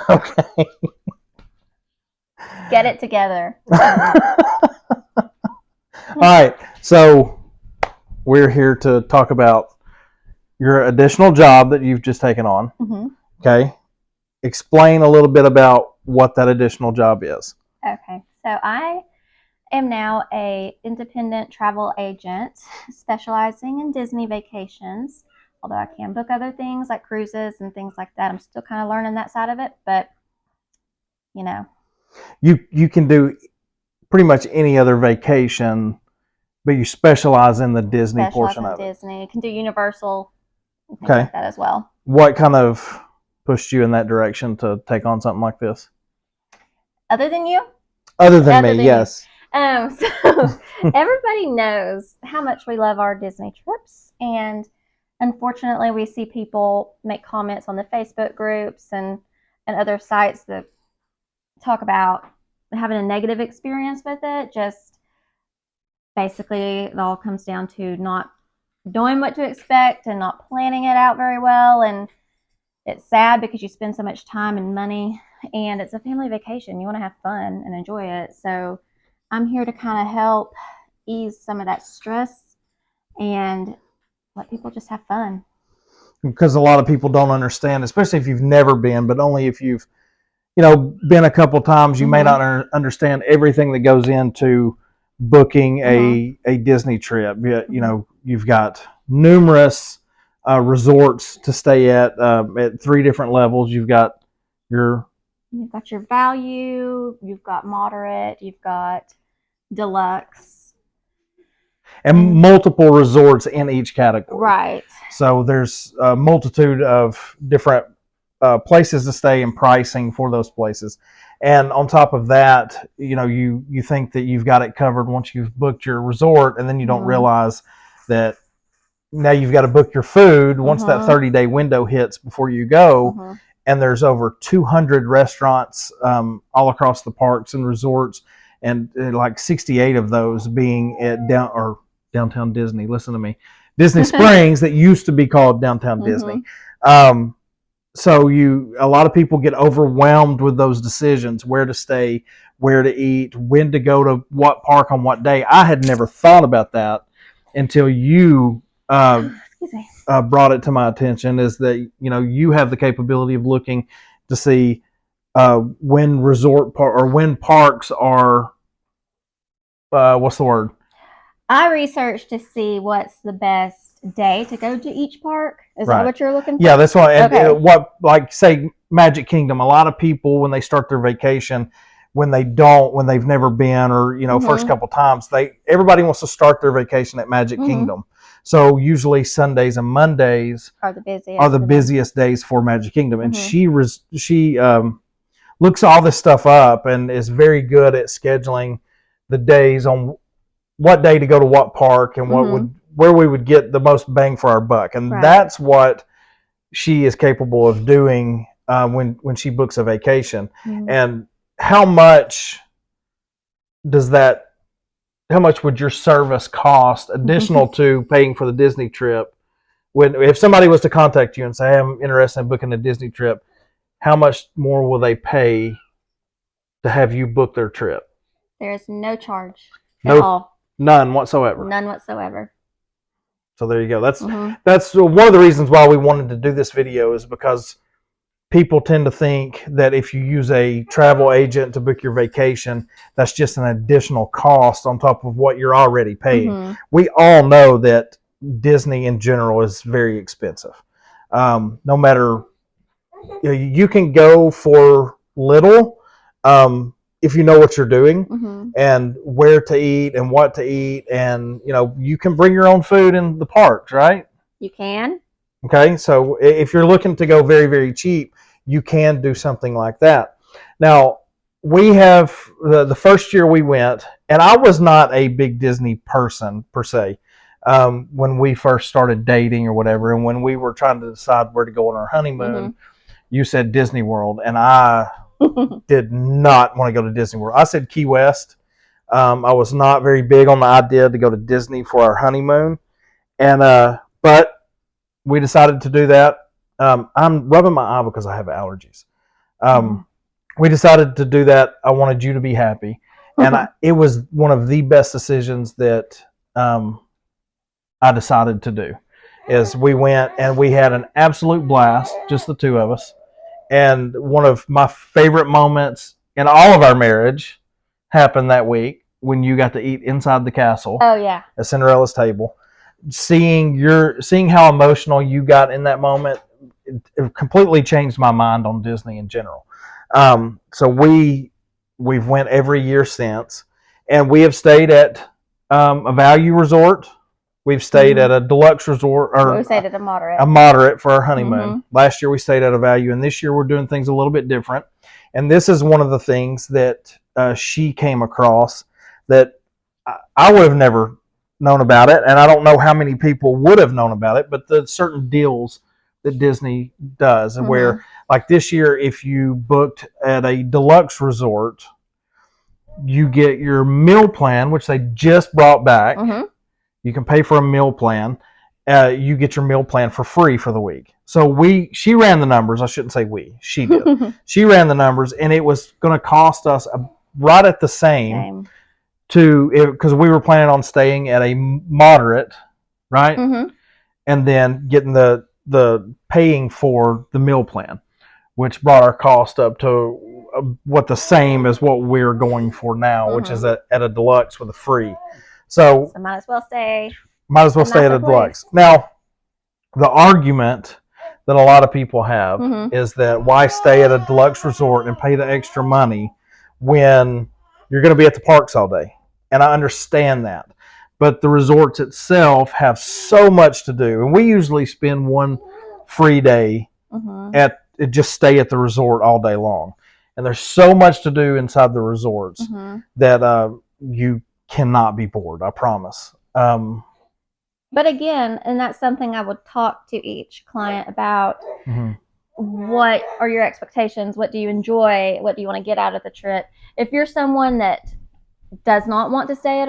Okay. Get it together. All right. So we're here to talk about your additional job that you've just taken on. Mm-hmm. Okay. Explain a little bit about what that additional job is. Okay. So I am now a independent travel agent specializing in Disney vacations. Although I can book other things like cruises and things like that. I'm still kind of learning that side of it, but you know. You can do pretty much any other vacation, but you specialize in the Disney portion of it. Disney. Can do Universal and things Okay. like that as well. What kind of pushed you in that direction to take on something like this? Other than you? Other than me, yes. So everybody knows how much we love our Disney trips, and unfortunately, we see people make comments on the Facebook groups and other sites that talk about having a negative experience with it. Just basically, it all comes down to not knowing what to expect and not planning it out very well. And it's sad because you spend so much time and money, and it's a family vacation. You want to have fun and enjoy it. So I'm here to kind of help ease some of that stress and let people just have fun. Because a lot of people don't understand, especially if you've never been, but only if you've, been a couple times, you may not understand everything that goes into booking a Disney trip. You've got numerous resorts to stay at 3 different levels. You've got your value, you've got moderate, you've got deluxe, and multiple resorts in each category. Right. So there's a multitude of different places to stay and pricing for those places. And on top of that, you think that you've got it covered once you've booked your resort, and then you don't realize that now you've got to book your food once that 30-day window hits before you go. And there's over 200 restaurants all across the parks and resorts, and like 68 of those being at downtown Disney. Listen to me, Disney Springs, that used to be called Downtown Disney. So a lot of people get overwhelmed with those decisions: where to stay, where to eat, when to go to what park on what day. I had never thought about that until you brought it to my attention. Is that you have the capability of looking to see when when parks are what's the word? I researched to see what's the best day to go to each park. Is that what you're looking for? Yeah, that's why. And like say Magic Kingdom, a lot of people when they start their vacation, when they've never been, or first couple times, everybody wants to start their vacation at Magic Kingdom. So usually Sundays and Mondays are the busiest days for Magic Kingdom. And she looks all this stuff up and is very good at scheduling the days on what day to go to what park and where we would get the most bang for our buck. And that's what she is capable of doing when she books a vacation. And how much would your service cost additional to paying for the Disney trip? If somebody was to contact you and say, hey, I'm interested in booking a Disney trip, how much more will they pay to have you book their trip? There's no charge at all. None whatsoever. None whatsoever. So there you go. That's one of the reasons why we wanted to do this video, is because people tend to think that if you use a travel agent to book your vacation, that's just an additional cost on top of what you're already paying. We all know that Disney in general is very expensive. No matter, you can go for little if you know what you're doing and where to eat and what to eat, and you can bring your own food in the parks, right? You can. Okay, so if you're looking to go very, very cheap, you can do something like that. Now, we have the first year we went, and I was not a big Disney person per se when we first started dating or whatever, and when we were trying to decide where to go on our honeymoon, you said Disney World, and I did not want to go to Disney World. I said Key West. I was not very big on the idea to go to Disney for our honeymoon, and but we decided to do that. I'm rubbing my eye because I have allergies. Um, we decided to do that. I wanted you to be happy, and it was one of the best decisions that I decided to do. Is we went and we had an absolute blast, just the two of us. And one of my favorite moments in all of our marriage happened that week when you got to eat inside the castle. Oh yeah, at Cinderella's table. Seeing how emotional you got in that moment, it completely changed my mind on Disney in general. So we've went every year since, and we have stayed at a value resort. We've stayed at a deluxe resort, or we stayed at a moderate. A moderate for our honeymoon. Last year we stayed at a value, and this year we're doing things a little bit different. And this is one of the things that she came across that I would have never known about it, and I don't know how many people would have known about it, but the certain deals that Disney does, and where, like this year, if you booked at a deluxe resort, you get your meal plan, which they just brought back. You can pay for a meal plan. You get your meal plan for free for the week. So she ran the numbers. I shouldn't say we. She did. She ran the numbers, and it was going to cost us right at the same. Because we were planning on staying at a moderate, right? And then getting the paying for the meal plan, which brought our cost up to what the same as what we're going for now, which is at a deluxe with a free. So might as well stay. Might as well stay at a deluxe. Now, the argument that a lot of people have is that why stay at a deluxe resort and pay the extra money when you're going to be at the parks all day? And I understand that. But the resorts itself have so much to do. And we usually spend one free day just stay at the resort all day long. And there's so much to do inside the resorts that you cannot be bored, I promise. But again, and that's something I would talk to each client about. What are your expectations? What do you enjoy? What do you want to get out of the trip? If you're someone that does not want to stay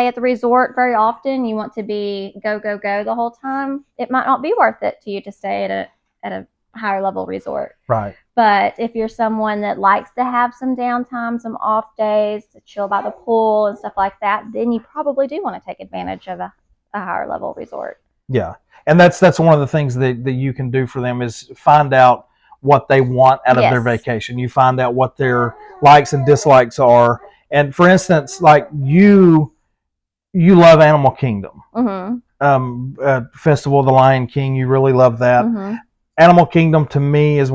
at the resort very often, you want to be go the whole time, it might not be worth it to you to stay at a higher level resort. Right. But if you're someone that likes to have some downtime, some off days, to chill by the pool and stuff like that, then you probably do want to take advantage of a higher level resort. Yeah. And that's one of the things that you can do for them is find out what they want out of their vacation. You find out what their likes and dislikes are. And for instance, like you love Animal Kingdom. Festival of the Lion King, you really love that. Animal Kingdom to me is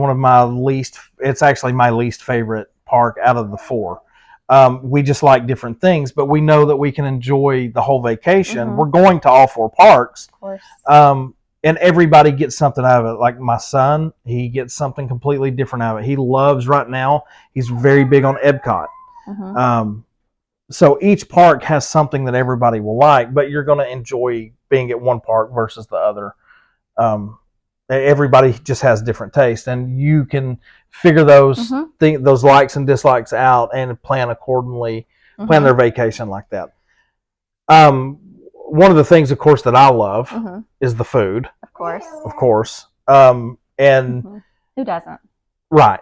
it's actually my least favorite park out of the four. We just like different things, but we know that we can enjoy the whole vacation. We're going to all four parks. Of course. And everybody gets something out of it. Like my son, he gets something completely different out of it. He loves right now, he's very big on Epcot. So each park has something that everybody will like, but you're going to enjoy being at one park versus the other. Everybody just has different tastes, and you can figure those those likes and dislikes out and plan accordingly, plan their vacation like that. One of the things, of course, that I love is the food. Of course. And who doesn't? Right.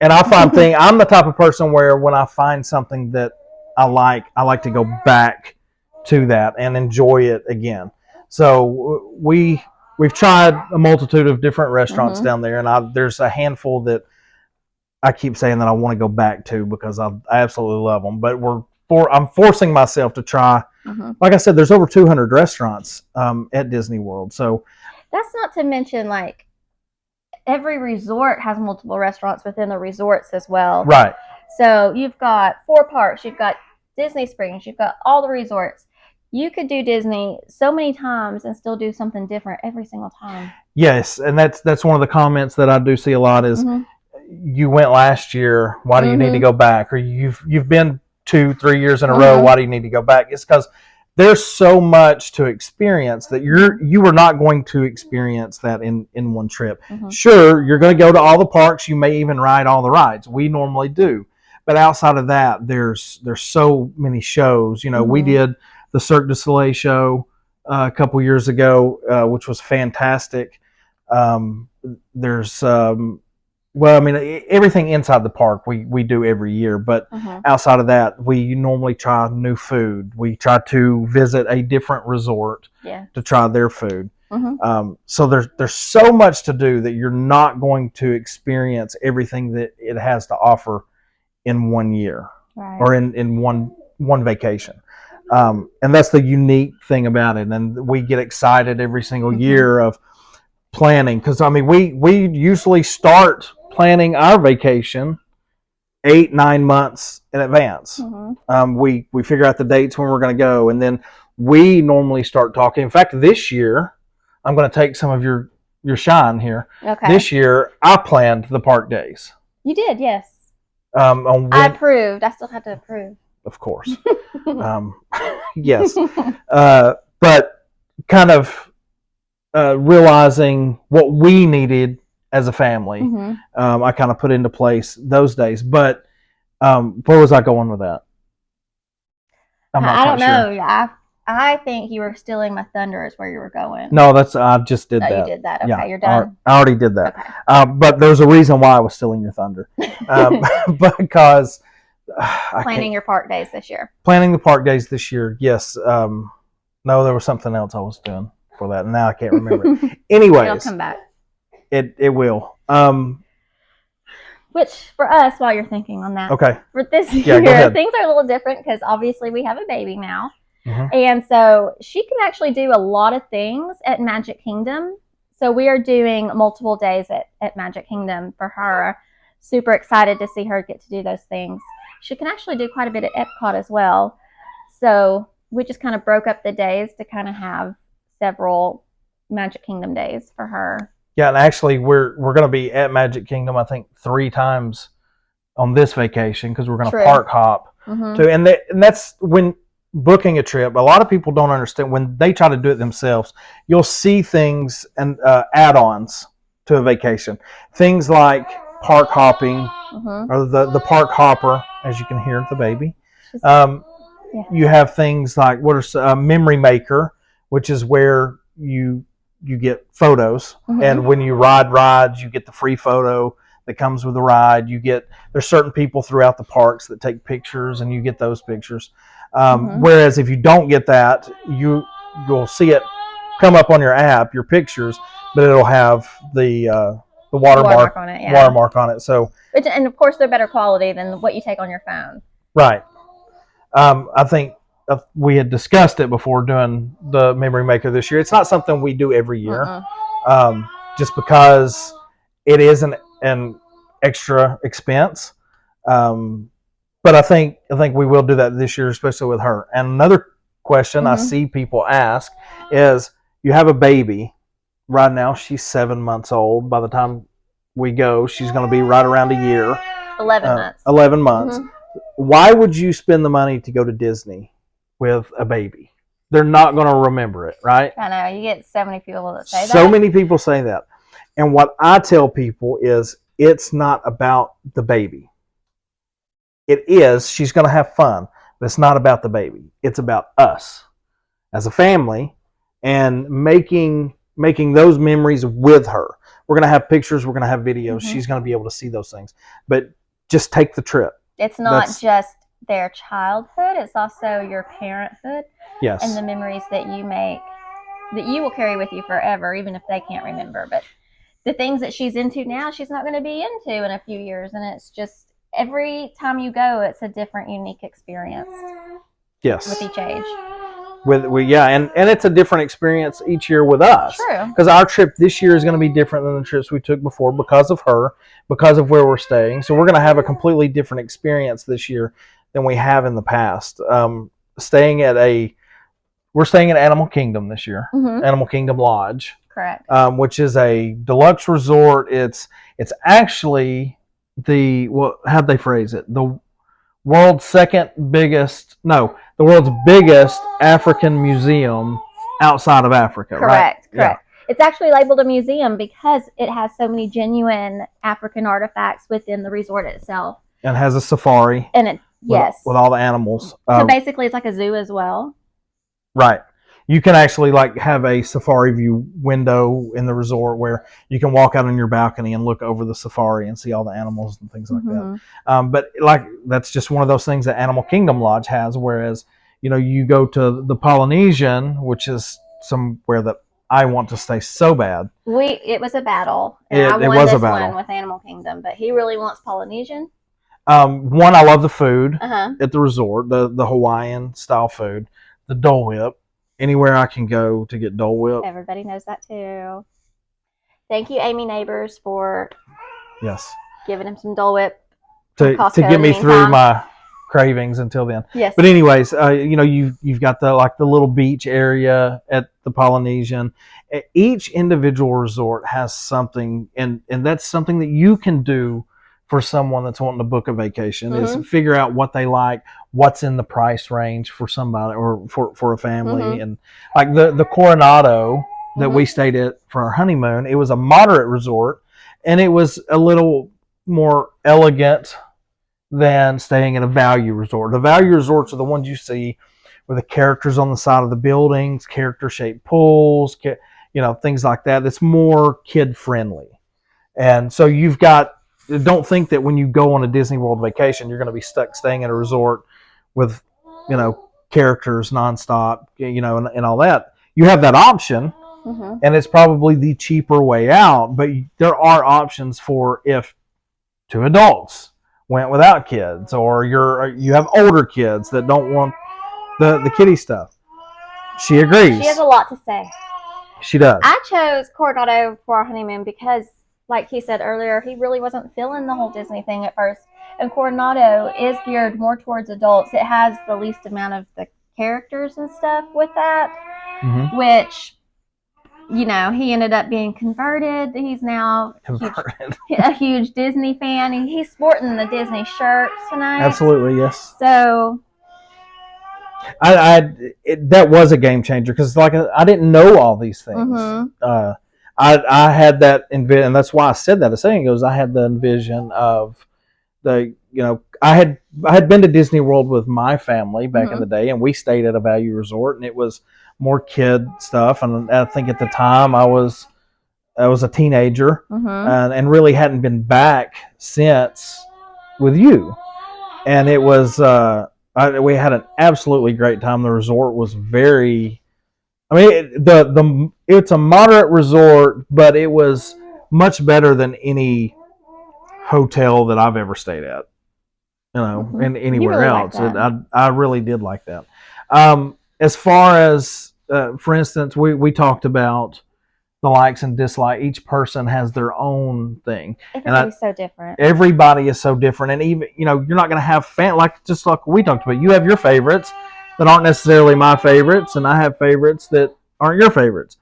And I find I'm the type of person where when I find something that I like to go back to that and enjoy it again. So we've tried a multitude of different restaurants down there, and there's a handful that I keep saying that I want to go back to because I absolutely love them. But I'm forcing myself to try. Like I said, there's over 200 restaurants at Disney World. So that's not to mention like every resort has multiple restaurants within the resorts as well. Right. So you've got 4 parks, you've got Disney Springs, you've got all the resorts. You could do Disney so many times and still do something different every single time. Yes, and that's one of the comments that I do see a lot is, you went last year, why do you need to go back? Or you've been 2-3 years in a row, why do you need to go back? It's because there's so much to experience that you are not going to experience that in one trip. Sure, you're going to go to all the parks, you may even ride all the rides. We normally do. But outside of that, there's so many shows. You know, we did the Cirque du Soleil show a couple years ago, which was fantastic. There's well, I mean, everything inside the park we do every year, but outside of that, we normally try new food. We try to visit a different resort to try their food. So there's so much to do that you're not going to experience everything that it has to offer in one year or in one vacation. And that's the unique thing about it. And we get excited every single year of planning, because I mean we usually start planning our vacation 8-9 months in advance. We figure out the dates when we're going to go, and then we normally start talking. In fact, this year I'm going to take some of your shine here. This year I planned the park days. You did, yes. I approved. I still have to approve, of course. Yes. But kind of realizing what we needed as a family, I kind of put into place those days. But where was I going with that? I don't know. I think you were stealing my thunder is where you were going. No, I just did that. You did that. Okay, you're done. I already did that. Okay. But there's a reason why I was stealing your thunder. Because planning your park days this year. Planning the park days this year, yes. No, there was something else I was doing for that. Now I can't remember. Anyways, it'll come back. It will. Which for us, while you're thinking on that, okay. For this year, things are a little different because obviously we have a baby now, and so she can actually do a lot of things at Magic Kingdom. So we are doing multiple days at Magic Kingdom for her. Super excited to see her get to do those things. She can actually do quite a bit at Epcot as well. So we just kind of broke up the days to kind of have several Magic Kingdom days for her. Yeah, and actually we're going to be at Magic Kingdom, I think, 3 times on this vacation because we're going to park hop too. And that's when booking a trip. A lot of people don't understand when they try to do it themselves. You'll see things and add-ons to a vacation, things like park hopping or the park hopper, as you can hear the baby. You have things like Memory Maker, which is where you get photos, and when you ride rides, you get the free photo that comes with the ride. There's certain people throughout the parks that take pictures, and you get those pictures. Whereas if you don't get that, you'll see it come up on your app, your pictures, but it'll have the watermark on it. Watermark on it. So, and of course, they're better quality than what you take on your phone. Right. I think we had discussed it before doing the Memory Maker this year. It's not something we do every year, just because it is an extra expense. But I think we will do that this year, especially with her. And another question I see people ask is, you have a baby. Right now, she's 7 months old. By the time we go, she's going to be right around a year. 11 months. 11 months. Why would you spend the money to go to Disney with a baby? They're not going to remember it, right? I know. You get so many people that say that. So many people say that. And what I tell people is, it's not about the baby. It is. She's going to have fun, but it's not about the baby. It's about us as a family and making those memories with her. We're going to have pictures. We're going to have videos. She's going to be able to see those things. But just take the trip. It's not just their childhood. It's also your parenthood. Yes. And the memories that you make that you will carry with you forever, even if they can't remember. But the things that she's into now, she's not going to be into in a few years. And it's just every time you go, it's a different, unique experience. Yes. With each age. And it's a different experience each year with us. True. Because our trip this year is going to be different than the trips we took before because of her, because of where we're staying. So we're going to have a completely different experience this year than we have in the past. We're staying at Animal Kingdom this year, Animal Kingdom Lodge. Correct. Which is a deluxe resort. It's actually how'd they phrase it? The world's biggest African museum outside of Africa. Correct. Right? Correct. Yeah. It's actually labeled a museum because it has so many genuine African artifacts within the resort itself. And has a safari. And with all the animals. So basically, it's like a zoo as well. Right. you can actually like have a safari view window in the resort where you can walk out on your balcony and look over the safari and see all the animals and things like that. But like that's just one of those things that Animal Kingdom Lodge has. Whereas you go to the Polynesian, which is somewhere that I want to stay so bad. It was a battle, and I won this one with Animal Kingdom, but he really wants Polynesian. One, I love the food Uh-huh. at the resort, the Hawaiian style food, the Dole Whip. Anywhere I can go to get Dole Whip. Everybody knows that too. Thank you, Amy Neighbors, for giving him some Dole Whip to get me through my cravings until then. Yes. But anyways, you've got the little beach area at the Polynesian. Each individual resort has something, and that's something that you can do for someone that's wanting to book a vacation is figure out what they like, what's in the price range for somebody or for a family. And like the Coronado that we stayed at for our honeymoon, it was a moderate resort, and it was a little more elegant than staying at a value resort. The value resorts are the ones you see with the characters on the side of the buildings, character-shaped pools, things like that. That's more kid-friendly. And so don't think that when you go on a Disney World vacation, you're going to be stuck staying at a resort with, characters nonstop, and all that. You have that option, and it's probably the cheaper way out. But there are options for if two adults went without kids, or you have older kids that don't want the kiddie stuff. She agrees. She has a lot to say. She does. I chose Coronado for our honeymoon because, like he said earlier, he really wasn't feeling the whole Disney thing at first. And Coronado is geared more towards adults. It has the least amount of the characters and stuff with that, which, he ended up being converted. He's now a huge Disney fan. He's sporting the Disney shirt tonight. Absolutely, yes. So that was a game changer because I didn't know all these things. I had that envision, and that's why I said that a second ago. I had the envision of I had been to Disney World with my family back in the day, and we stayed at a value resort, and it was more kid stuff. And I think at the time I was a teenager, and really hadn't been back since with you. And it was we had an absolutely great time. The resort was very. I mean, it's a moderate resort, but it was much better than any hotel that I've ever stayed at, and anywhere really else. I really did like that. As far as, for instance, we talked about the likes and dislikes. Each person has their own thing. Everybody's so different. Everybody is so different, and even you're not going to have just like we talked about. You have your favorites that aren't necessarily my favorites, and I have favorites that aren't your favorites.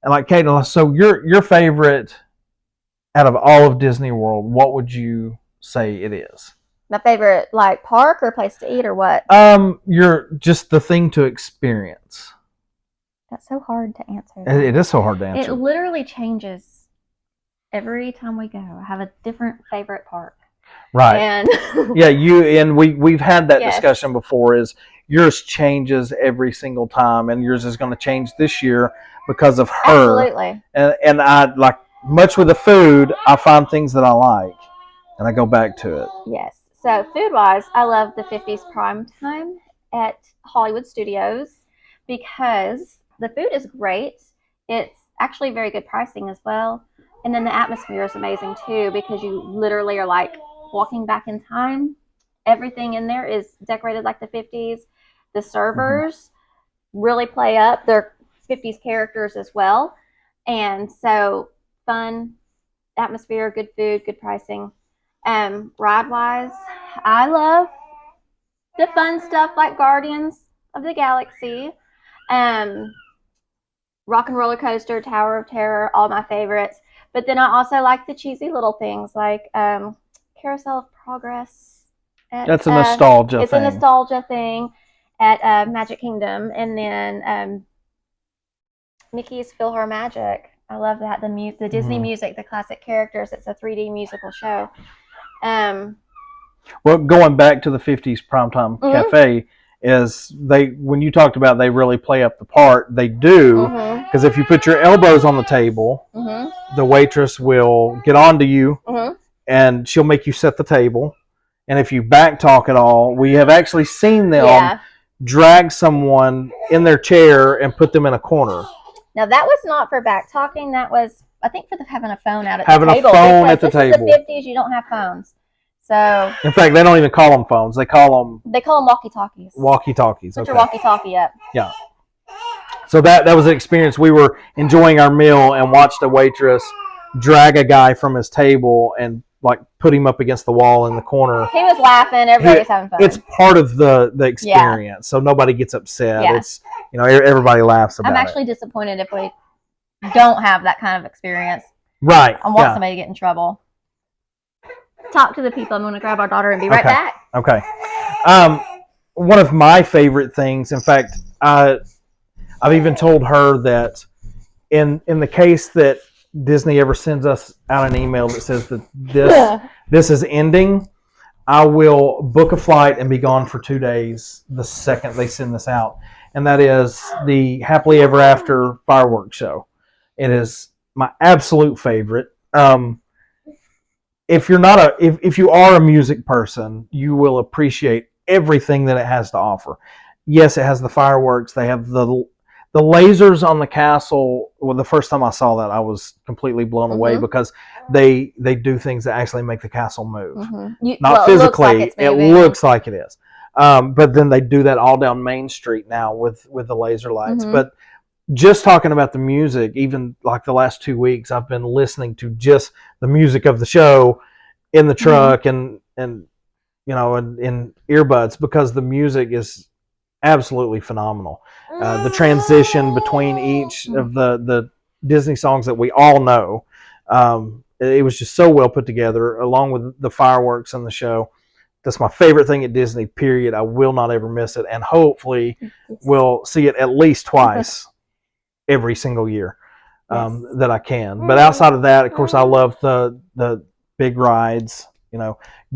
And like Kate, so your favorite out of all of Disney World, what would you say it is? My favorite, like, park or place to eat or what? You're just the thing to experience. That's so hard to answer. It is so hard to answer. It literally changes every time we go. I have a different favorite park. Right. And we've had that discussion before. Is yours changes every single time, and yours is going to change this year because of her. Absolutely. And I like. Much with the food, I find things that I like, and I go back to it. Yes. So food-wise, I love the 50s prime time at Hollywood Studios because the food is great. It's actually very good pricing as well. And then the atmosphere is amazing too because you literally are like walking back in time. Everything in there is decorated like the 50s. The servers really play up their 50s characters as well. And so fun atmosphere, good food, good pricing. Ride wise, I love the fun stuff like Guardians of the Galaxy, Rock and Roller Coaster, Tower of Terror, all my favorites. But then I also like the cheesy little things like Carousel of Progress. That's a nostalgia thing. It's a nostalgia thing at Magic Kingdom. And then Mickey's PhilharMagic. I love that. The Disney music, the classic characters. It's a 3D musical show. Well, going back to the 50s Primetime Cafe, is when you talked about they really play up the part, they do, because if you put your elbows on the table, the waitress will get onto you and she'll make you set the table. And if you back talk at all, we have actually seen them drag someone in their chair and put them in a corner. Now that was not for back talking. That was, I think, for having a phone out at having the table. Having a phone at the table. This is the 50s. You don't have phones. So. In fact, they don't even call them phones. They call them walkie-talkies. Walkie-talkies. Put your walkie-talkie up. Yeah. So that was an experience. We were enjoying our meal and watched a waitress drag a guy from his table and like put him up against the wall in the corner. He was laughing. Everybody was having fun. It's part of the experience, so nobody gets upset. Yeah. It's everybody laughs about it. I'm actually disappointed if we don't have that kind of experience. Right. I want somebody to get in trouble. Talk to the people. I'm going to grab our daughter and be right back. Okay. One of my favorite things, in fact, I've even told her that in the case that Disney ever sends us out an email that says that this is ending, I will book a flight and be gone for 2 days the second they send this out. And that is the Happily Ever After fireworks show. It is my absolute favorite. If you are a music person, you will appreciate everything that it has to offer. Yes, it has the fireworks. They have the lasers on the castle. Well, the first time I saw that, I was completely blown away because they do things that actually make the castle move. Not physically, it looks like it is. But then they do that all down Main Street now with the laser lights. But just talking about the music, even like the last 2 weeks, I've been listening to just the music of the show in the truck and in earbuds, because the music is absolutely phenomenal. The transition between each of the Disney songs that we all know, it was just so well put together, along with the fireworks and the show. That's my favorite thing at Disney, period. I will not ever miss it, and hopefully we'll see it at least twice every single year that I can. But outside of that, of course, I love the big rides,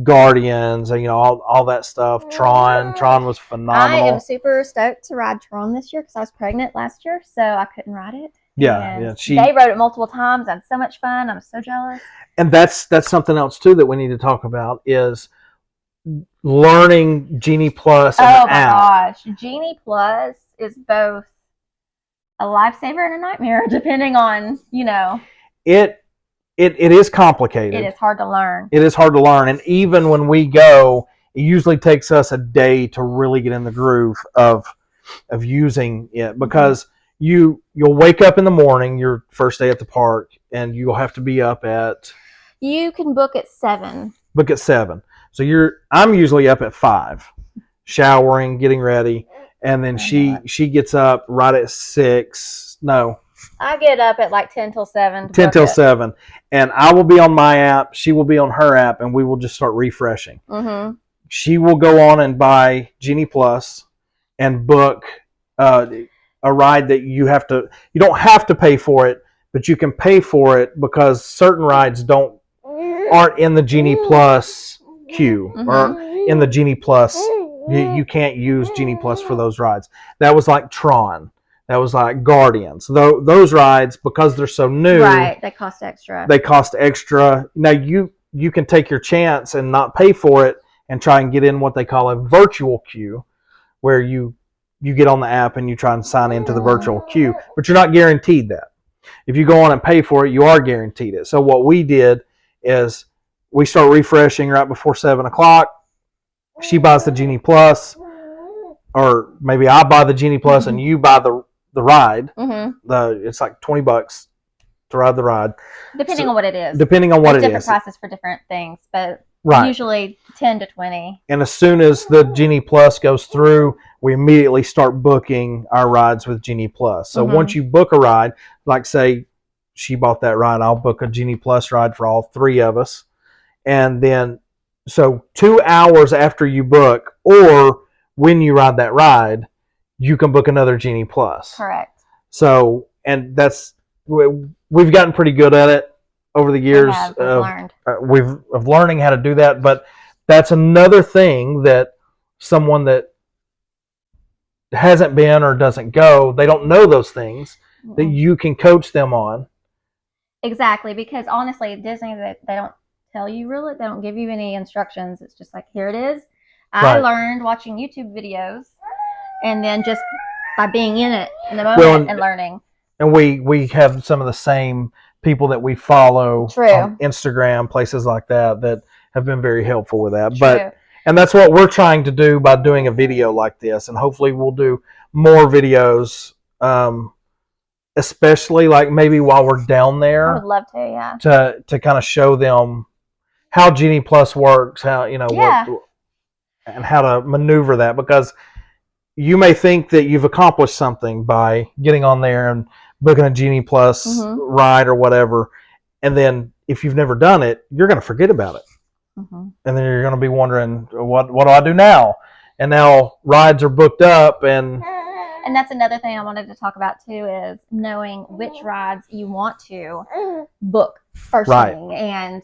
Guardians, all that stuff. Tron was phenomenal. I am super stoked to ride Tron this year because I was pregnant last year, so I couldn't ride it. Yeah. They rode it multiple times. I had so much fun. I'm so jealous. And that's something else too that we need to talk about is learning Genie Plus and the app. Oh my gosh, Genie Plus is both a lifesaver and a nightmare, depending on It is complicated. It is hard to learn. It is hard to learn, and even when we go, it usually takes us a day to really get in the groove of using it, because you'll wake up in the morning, your first day at the park, and you'll have to be up at. You can book at 7. Book at 7. So I'm usually up at 5, showering, getting ready, and then she gets up right at 6. No. I get up at like 10 till 7. 10 till 7. And I will be on my app. She will be on her app, and we will just start refreshing. She will go on and buy Genie Plus and book a ride that you don't have to pay for it, but you can pay for it because certain rides aren't in the Genie Plus queue or in the Genie Plus. You can't use Genie Plus for those rides. That was like Tron. That was like Guardians. Those rides, because they're so new, right? They cost extra. Now you can take your chance and not pay for it and try and get in what they call a virtual queue, where you get on the app and you try and sign into the virtual queue, but you're not guaranteed that. If you go on and pay for it, you are guaranteed it. So what we did is we start refreshing right before 7 o'clock. She buys the Genie Plus, or maybe I buy the Genie Plus and you buy the ride. It's like $20 to ride the ride, depending on what it is. Different prices for different things, but usually 10 to 20. And as soon as the Genie Plus goes through, we immediately start booking our rides with Genie Plus. So once you book a ride, like say she bought that ride, I'll book a Genie Plus ride for all 3 of us, and then so 2 hours after you book, or when you ride that ride, you can book another Genie Plus. Correct. So, and we've gotten pretty good at it over the years of learning how to do that. But that's another thing that someone that hasn't been or doesn't go, they don't know those things that you can coach them on. Exactly, because honestly, Disney, they don't tell you really, they don't give you any instructions. It's just like, here it is. I learned watching YouTube videos and then just by being in it in the moment and learning. And we have some of the same people that we follow on Instagram, places like that have been very helpful with that. And that's what we're trying to do by doing a video like this. And hopefully we'll do more videos, especially like maybe while we're down there. I would love to, yeah. To kind of show them how Genie Plus works, how, and how to maneuver that, because you may think that you've accomplished something by getting on there and booking a Genie Plus ride or whatever, and then if you've never done it, you're going to forget about it. And then you're going to be wondering, what do I do now? And now rides are booked up, and that's another thing I wanted to talk about too, is knowing which rides you want to book first thing. And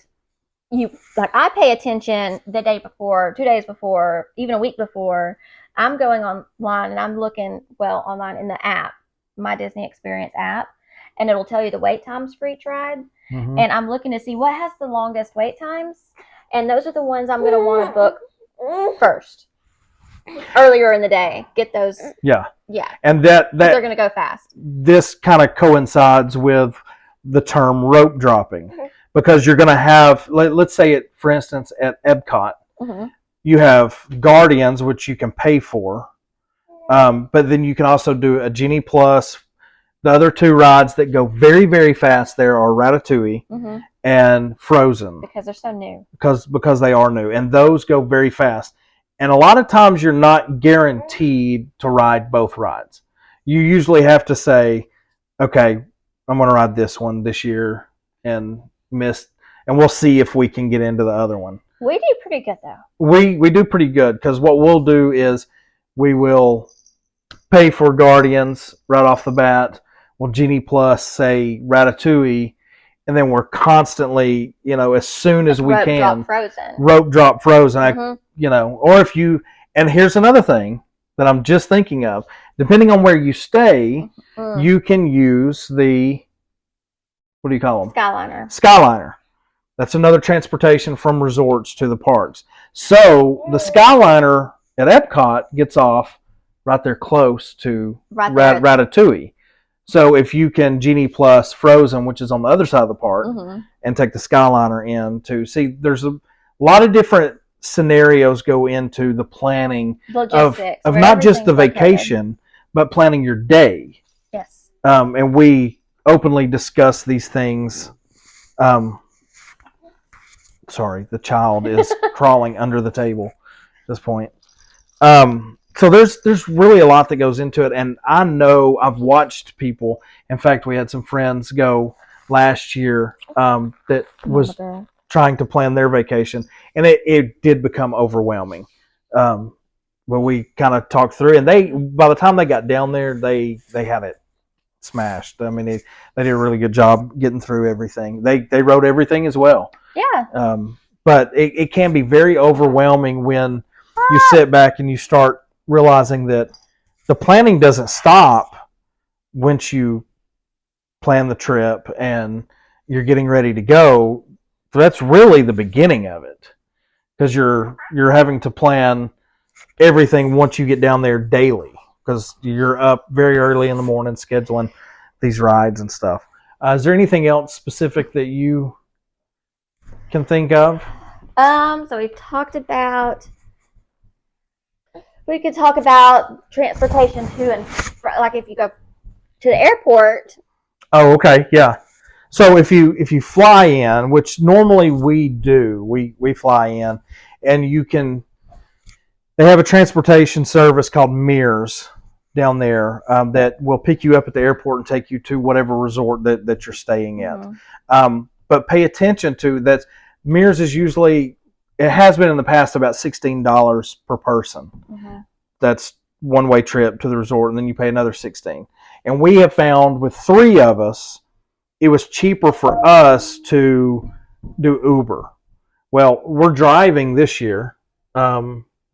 I pay attention the day before, 2 days before, even a week before. I'm going online and I'm looking online in the app, my Disney Experience app, and it'll tell you the wait times for each ride. And I'm looking to see what has the longest wait times. And those are the ones I'm going to want to book first, earlier in the day. Get those. Yeah. And that they're going to go fast. This kind of coincides with the term rope dropping, because you're going to have, let's say for instance, at Epcot, you have Guardians, which you can pay for, but then you can also do a Genie Plus. The other two rides that go very, very fast there are Ratatouille and Frozen. Because they're so new. Because they are new. And those go very fast. And a lot of times you're not guaranteed to ride both rides. You usually have to say, okay, I'm going to ride this one this year and we'll see if we can get into the other one. We do pretty good, though. We do pretty good, because what we'll do is we will pay for Guardians right off the bat. We'll Genie Plus, say, Ratatouille, and then we're constantly, as soon as we can, rope drop Frozen. Or if you, and here's another thing that I'm just thinking of, depending on where you stay, you can use the, what do you call them? Skyliner. That's another transportation from resorts to the parks. So the Skyliner at Epcot gets off right there close to Ratatouille. So if you can Genie Plus Frozen, which is on the other side of the park, and take the Skyliner in to see, there's a lot of different scenarios go into the planning of not just the vacation, but planning your day. Yes. And we openly discuss these things. Sorry, the child is crawling under the table at this point. So there's really a lot that goes into it, and I know I've watched people. In fact, we had some friends go last year that was trying to plan their vacation, and it did become overwhelming. But we kind of talked through, and by the time they got down there, they had it smashed. I mean, they did a really good job getting through everything. They wrote everything as well. Yeah. But it can be very overwhelming when you sit back and you start realizing that the planning doesn't stop once you plan the trip and you're getting ready to go. So that's really the beginning of it, because you're having to plan everything once you get down there daily, because you're up very early in the morning scheduling these rides and stuff. Is there anything else specific that you can think of? So we could talk about transportation to and like if you go to the airport. Oh, okay, yeah. So if you fly in, which normally we do, we fly in, and they have a transportation service called Mears down there that will pick you up at the airport and take you to whatever resort that you're staying at. But pay attention to that. Mears is usually, it has been in the past, about $16 per person. That's one-way trip to the resort, and then you pay another $16. And we have found with 3 of us, it was cheaper for us to do Uber. Well, we're driving this year,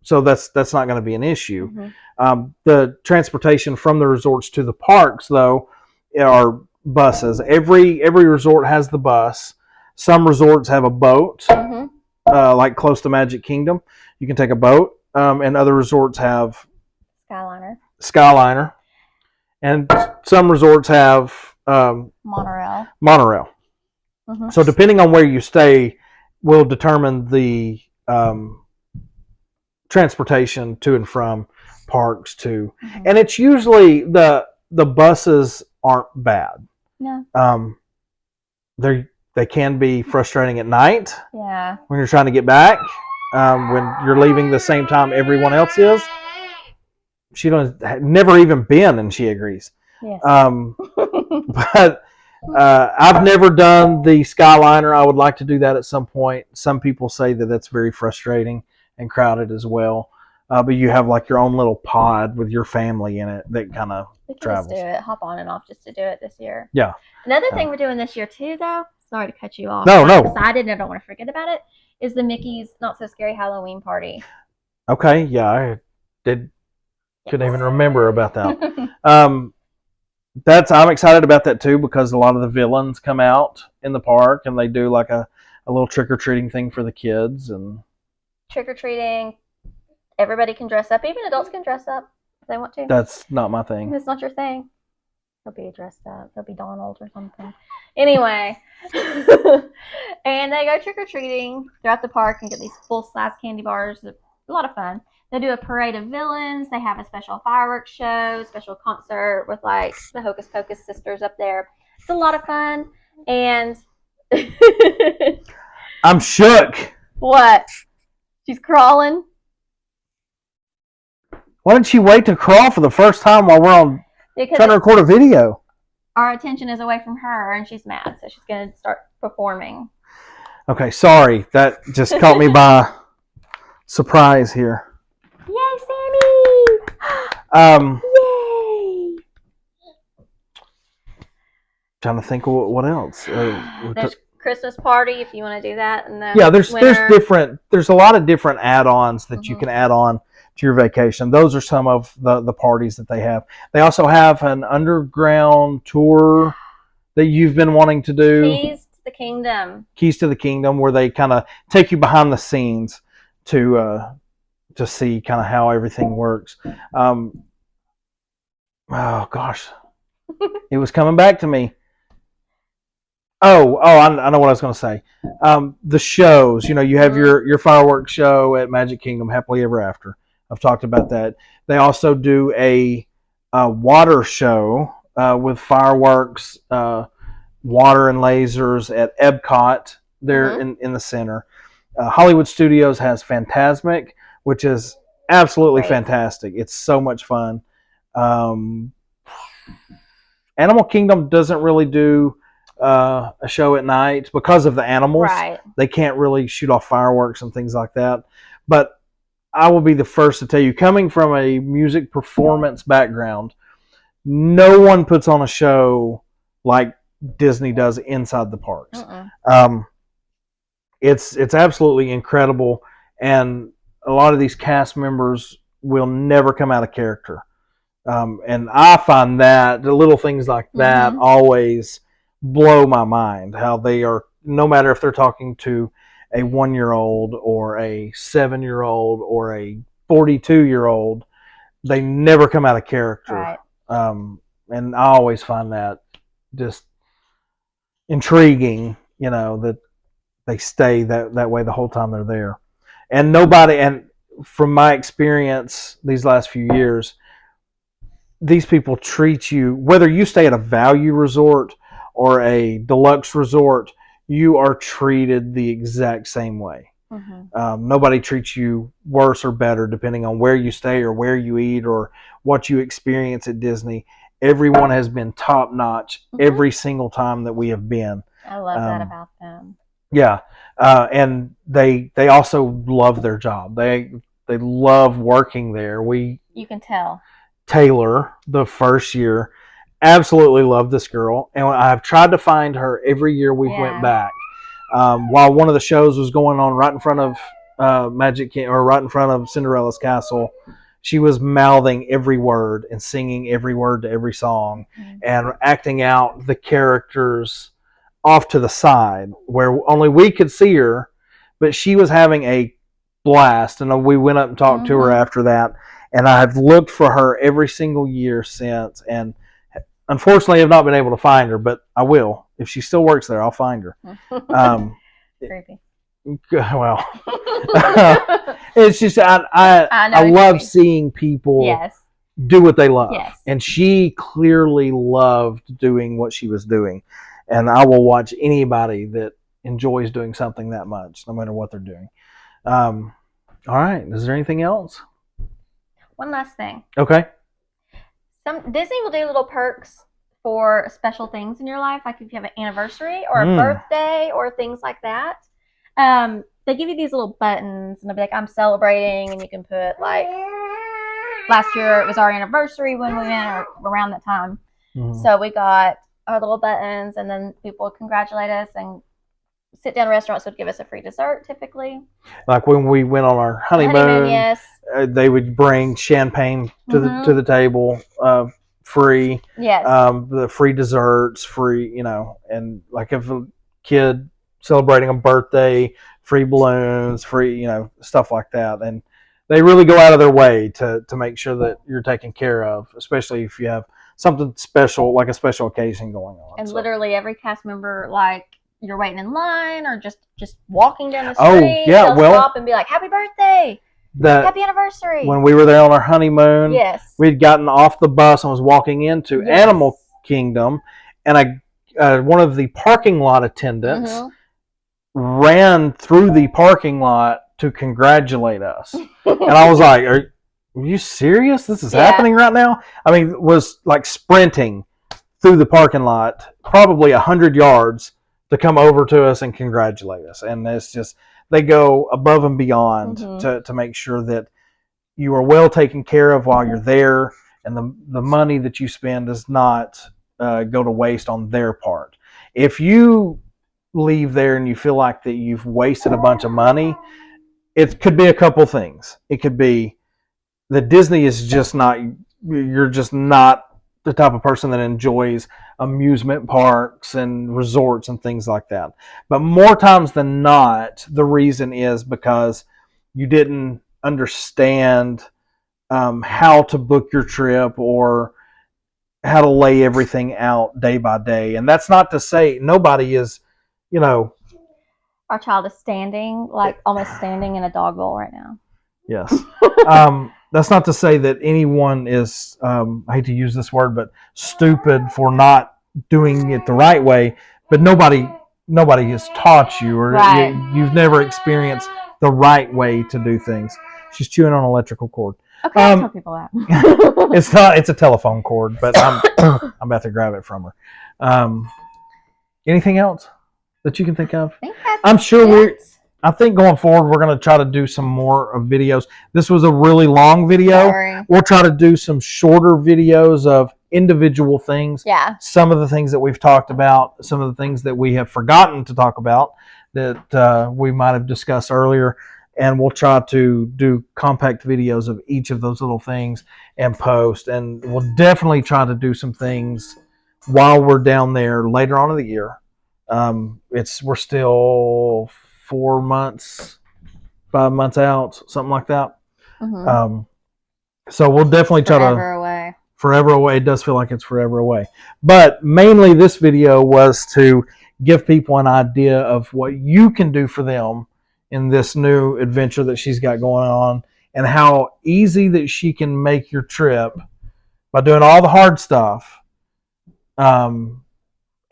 so that's not going to be an issue. Mm-hmm. The transportation from the resorts to the parks, though, are buses. Every resort has the bus. Some resorts have a boat, Mm-hmm. like close to Magic Kingdom. You can take a boat, and other resorts have Skyliner, and some resorts have Monorail. Mm-hmm. So depending on where you stay, will determine the transportation to and from parks too. Mm-hmm. And it's usually the buses aren't bad. No. They can be frustrating at night. Yeah. When you're trying to get back, when you're leaving the same time everyone else is. She never even been, and she agrees. Yes. But I've never done the Skyliner. I would like to do that at some point. Some people say that that's very frustrating and crowded as well. But you have like your own little pod with your family in it that kind of travels. Just do it, hop on and off just to do it this year. Yeah. Another thing we're doing this year too, though. Sorry to cut you off. No. I'm excited and I don't want to forget about it. Is the Mickey's Not So Scary Halloween Party. Okay. Yeah, I did. Couldn't even remember about that. I'm excited about that too because a lot of the villains come out in the park and they do like a little trick or treating thing for the kids and trick or treating. Everybody can dress up. Even adults can dress up if they want to. That's not my thing. It's not your thing. They'll be dressed up. They'll be Donald or something. Anyway, and they go trick or treating throughout the park and get these full size candy bars. A lot of fun. They do a parade of villains. They have a special fireworks show, special concert with like the Hocus Pocus sisters up there. It's a lot of fun. And I'm shook. What? She's crawling. Why didn't she wait to crawl for the first time while we're trying to record a video? Our attention is away from her and she's mad, so she's going to start performing. Okay, sorry. That just caught me by surprise here. Yay, Sammy! Yay! Trying to think of what else. There's Christmas party if you want to do that. There's a lot of different add-ons that you can add on to your vacation. Those are some of the parties that they have. They also have an underground tour that you've been wanting to do. Keys to the Kingdom, where they kind of take you behind the scenes to see kind of how everything works. Oh gosh, it was coming back to me. I know what I was going to say. The shows, you have your fireworks show at Magic Kingdom, Happily Ever After. I've talked about that. They also do a water show with fireworks, water and lasers at Epcot there in the center. Hollywood Studios has Fantasmic, which is absolutely fantastic. It's so much fun. Animal Kingdom doesn't really do a show at night because of the animals. Right. They can't really shoot off fireworks and things like that. But I will be the first to tell you, coming from a music performance background, no one puts on a show like Disney does inside the parks. It's absolutely incredible, and a lot of these cast members will never come out of character. And I find that the little things like that always blow my mind, how they are, no matter if they're talking to a 1-year-old or a 7-year-old or a 42-year-old, they never come out of character. Right. And I always find that just intriguing, that they stay that way the whole time they're there. And from my experience these last few years, these people treat you, whether you stay at a value resort or a deluxe resort, you are treated the exact same way. Nobody treats you worse or better depending on where you stay or where you eat or what you experience at Disney. Everyone has been top notch every single time that we have been. I love that about them. Yeah, and they also love their job. They love working there. You can tell. Taylor, the first year, absolutely loved this girl, and I've tried to find her every year we went back. While one of the shows was going on right in front of Magic King, or right in front of Cinderella's castle, she was mouthing every word and singing every word to every song and acting out the characters off to the side where only we could see her, but she was having a blast. And we went up and talked to her after that. And I have looked for her every single year since, and unfortunately have not been able to find her, but I will. If she still works there, I'll find her. Creepy. Well, it's just I love seeing people do what they love, and she clearly loved doing what she was doing, and I will watch anybody that enjoys doing something that much, no matter what they're doing. All right, is there anything else? One last thing. Okay. Disney will do little perks for special things in your life, like if you have an anniversary or a birthday or things like that. They give you these little buttons, and they'll be like, "I'm celebrating," and you can put like, last year it was our anniversary when we went, or around that time. So we got our little buttons, and then people would congratulate us, and sit down restaurants would give us a free dessert typically. Like when we went on our honeymoon, yes. They would bring champagne to the table, free. Yes. The free desserts, free, and like if a kid celebrating a birthday, free balloons, free, stuff like that. And they really go out of their way to make sure that you're taken care of, especially if you have something special, like a special occasion going on. And literally every cast member, like, you're waiting in line or just walking down the street, they'll stop and be like, "Happy birthday! Happy anniversary!" When we were there on our honeymoon, we'd gotten off the bus and was walking into Animal Kingdom, and one of the parking lot attendants ran through the parking lot to congratulate us. And I was like, are you serious? This is happening right now? I mean, was like sprinting through the parking lot, probably 100 yards, to come over to us and congratulate us. And it's just, they go above and beyond to make sure that you are well taken care of while you're there, and the money that you spend does not go to waste on their part. If you leave there and you feel like that you've wasted a bunch of money, it could be a couple things. It could be that Disney is just not, you're just not the type of person that enjoys amusement parks and resorts and things like that. But more times than not, the reason is because you didn't understand how to book your trip or how to lay everything out day by day. And that's not to say nobody is, our child is standing, like almost standing in a dog bowl right now. Yes. That's not to say that anyone is, I hate to use this word, but stupid for not doing it the right way. But nobody has taught you, or you've never experienced the right way to do things. She's chewing on an electrical cord. Okay, I'll tell people that. It's a telephone cord, but I'm about to grab it from her. Anything else that you can think of? I'm sure I think going forward, we're going to try to do some more of videos. This was a really long video. Sorry. We'll try to do some shorter videos of individual things. Yeah. Some of the things that we've talked about, some of the things that we have forgotten to talk about that we might have discussed earlier. And we'll try to do compact videos of each of those little things and post. And we'll definitely try to do some things while we're down there later on in the year. We're still 4 months, 5 months out, something like that. So we'll definitely try to forever away. It does feel like it's forever away, but mainly this video was to give people an idea of what you can do for them in this new adventure that she's got going on, and how easy that she can make your trip by doing all the hard stuff.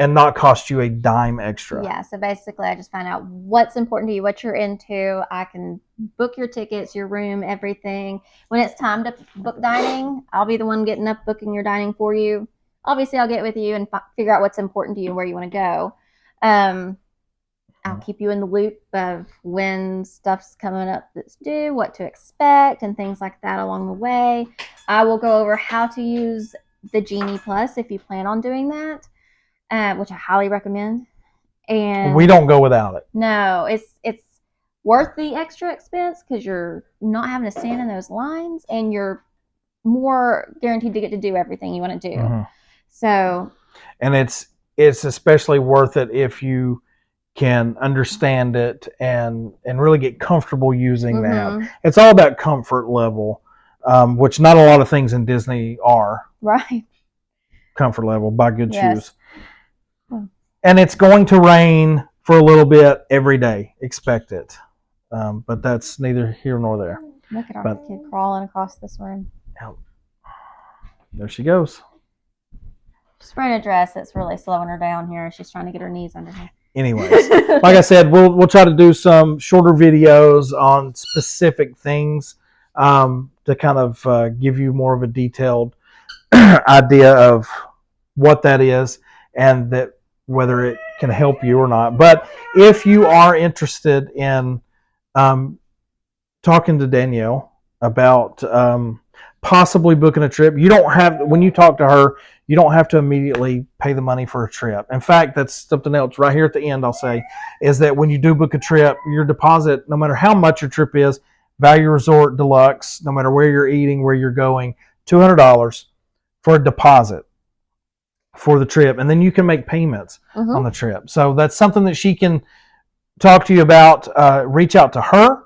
And not cost you a dime extra. Yeah, so basically I just find out what's important to you, what you're into. I can book your tickets, your room, everything. When it's time to book dining, I'll be the one getting up, booking your dining for you. Obviously, I'll get with you and figure out what's important to you and where you want to go. I'll keep you in the loop of when stuff's coming up that's due, what to expect, and things like that along the way. I will go over how to use the Genie Plus if you plan on doing that. Which I highly recommend. And we don't go without it. No, it's worth the extra expense because you're not having to stand in those lines and you're more guaranteed to get to do everything you want to do. Mm-hmm. So, and it's especially worth it if you can understand it and really get comfortable using that. It's all about comfort level, which not a lot of things in Disney are. Right. Comfort level, buy good Yes. shoes. And it's going to rain for a little bit every day. Expect it. But that's neither here nor there. Look at our kid crawling across this room. There she goes. She's wearing a dress that's really slowing her down here. She's trying to get her knees under her. Anyways, like I said, we'll try to do some shorter videos on specific things to kind of give you more of a detailed idea of what that is and that whether it can help you or not. But if you are interested in talking to Danielle about possibly booking a trip, you don't have, when you talk to her, you don't have to immediately pay the money for a trip. In fact, that's something else right here at the end I'll say, is that when you do book a trip, your deposit, no matter how much your trip is, Value Resort Deluxe, no matter where you're eating, where you're going, $200 for a deposit for the trip. And then you can make payments on the trip. So that's something that she can talk to you about. Reach out to her,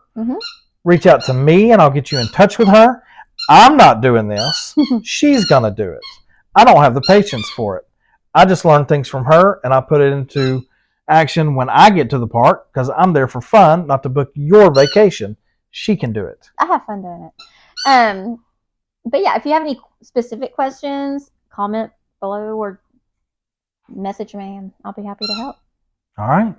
reach out to me, and I'll get you in touch with her. I'm not doing this. She's going to do it. I don't have the patience for it. I just learn things from her, and I put it into action when I get to the park because I'm there for fun, not to book your vacation. She can do it. I have fun doing it. But yeah, if you have any specific questions, comment below or message me, and I'll be happy to help. All right.